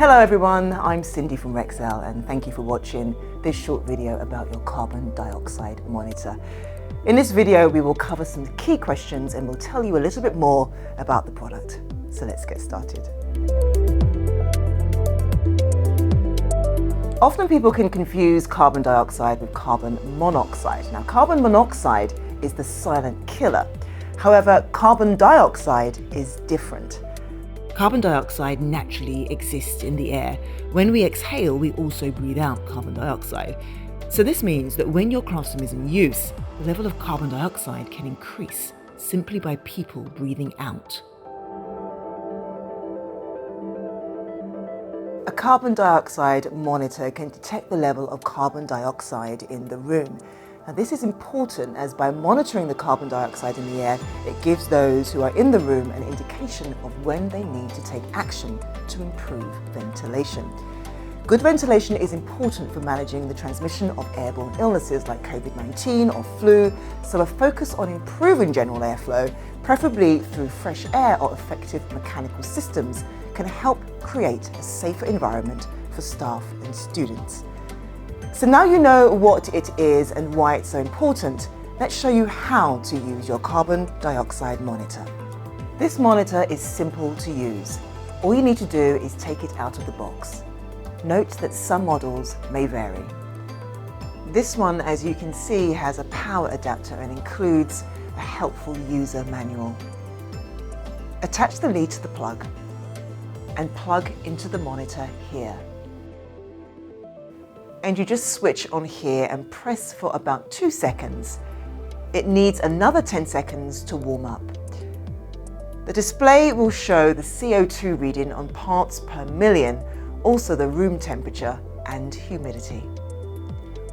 Hello everyone, I'm Cindy from Rexel and thank you for watching this short video about your carbon dioxide monitor. In this video we will cover some key questions and we'll tell you a little bit more about the product. So let's get started. Often people can confuse carbon dioxide with carbon monoxide. Now carbon monoxide is the silent killer. However, carbon dioxide is different. Carbon dioxide naturally exists in the air. When we exhale, we also breathe out carbon dioxide. So this means that when your classroom is in use, the level of carbon dioxide can increase simply by people breathing out. A carbon dioxide monitor can detect the level of carbon dioxide in the room. Now this is important as by monitoring the carbon dioxide in the air, it gives those who are in the room an indication of when they need to take action to improve ventilation. Good ventilation is important for managing the transmission of airborne illnesses like COVID-19 or flu, so a focus on improving general airflow, preferably through fresh air or effective mechanical systems, can help create a safer environment for staff and students. So now you know what it is and why it's so important, let's show you how to use your carbon dioxide monitor. This monitor is simple to use. All you need to do is take it out of the box. Note that some models may vary. This one, as you can see, has a power adapter and includes a helpful user manual. Attach the lead to the plug and plug into the monitor here. And you just switch on here and press for about 2 seconds. It needs another 10 seconds to warm up. The display will show the CO2 reading on parts per million, also the room temperature and humidity.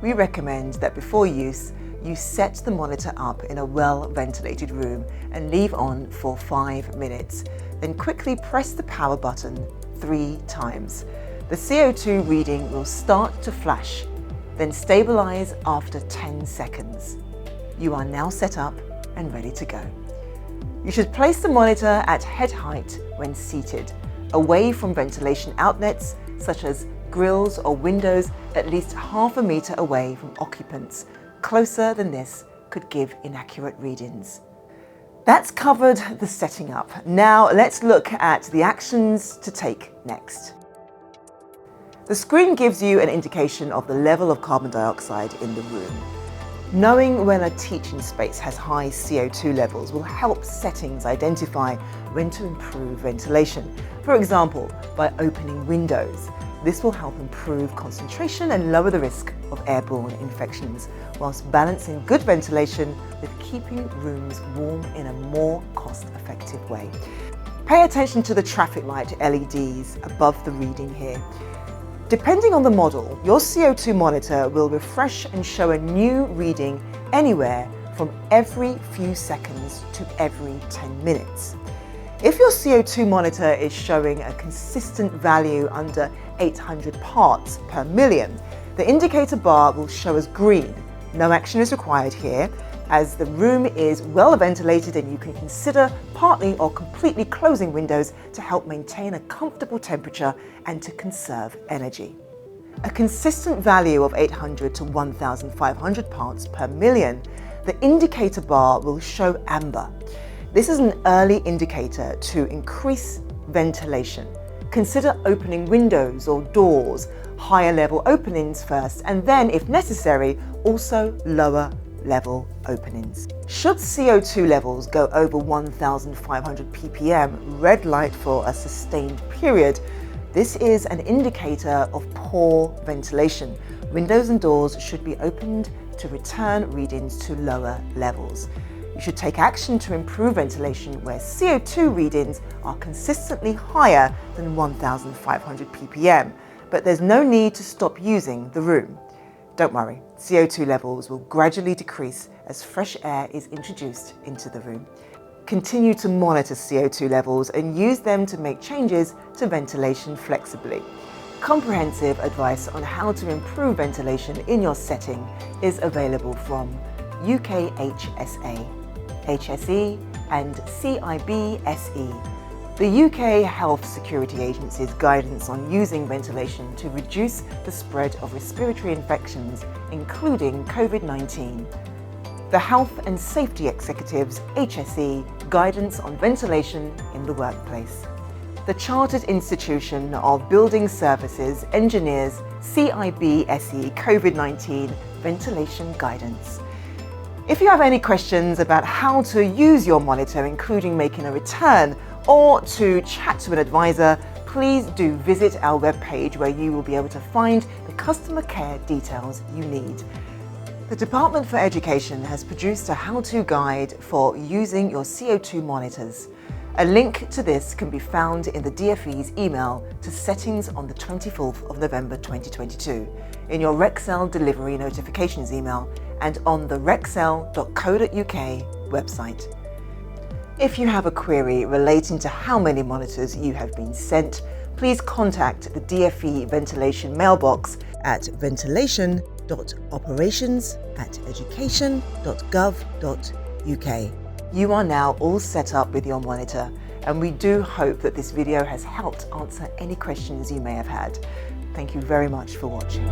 We recommend that before use, you set the monitor up in a well-ventilated room and leave on for 5 minutes. Then quickly press the power button 3 times. The CO2 reading will start to flash, then stabilize after 10 seconds. You are now set up and ready to go. You should place the monitor at head height when seated, away from ventilation outlets such as grills or windows at least half a meter away from occupants. Closer than this could give inaccurate readings. That's covered the setting up. Now let's look at the actions to take next. The screen gives you an indication of the level of carbon dioxide in the room. Knowing when a teaching space has high CO2 levels will help settings identify when to improve ventilation. For example, by opening windows. This will help improve concentration and lower the risk of airborne infections, whilst balancing good ventilation with keeping rooms warm in a more cost-effective way. Pay attention to the traffic light LEDs above the reading here. Depending on the model, your CO2 monitor will refresh and show a new reading anywhere from every few seconds to every 10 minutes. If your CO2 monitor is showing a consistent value under 800 parts per million, the indicator bar will show as green. No action is required here, as the room is well ventilated and you can consider partly or completely closing windows to help maintain a comfortable temperature and to conserve energy. A consistent value of 800 to 1,500 parts per million, the indicator bar will show amber. This is an early indicator to increase ventilation. Consider opening windows or doors, higher level openings first, and then, if necessary, also lower level openings. Should CO2 levels go over 1,500 ppm, red light for a sustained period, this is an indicator of poor ventilation. Windows and doors should be opened to return readings to lower levels. You should take action to improve ventilation where CO2 readings are consistently higher than 1,500 ppm, but there's no need to stop using the room. Don't worry, CO2 levels will gradually decrease as fresh air is introduced into the room. Continue to monitor CO2 levels and use them to make changes to ventilation flexibly. Comprehensive advice on how to improve ventilation in your setting is available from UKHSA, HSE and CIBSE. The UK Health Security Agency's guidance on using ventilation to reduce the spread of respiratory infections, including COVID-19. The Health and Safety Executive's HSE guidance on ventilation in the workplace. The Chartered Institution of Building Services Engineers CIBSE COVID-19 ventilation guidance. If you have any questions about how to use your monitor, including making a return or to chat to an advisor, please do visit our webpage where you will be able to find the customer care details you need. The Department for Education has produced a how-to guide for using your CO2 monitors. A link to this can be found in the DfE's email to settings on the 24th of November 2022, in your Rexel delivery notifications email and on the rexel.co.uk website. If you have a query relating to how many monitors you have been sent, please contact the DfE ventilation mailbox at ventilation.operations@education.gov.uk. You are now all set up with your monitor, and we do hope that this video has helped answer any questions you may have had. Thank you very much for watching.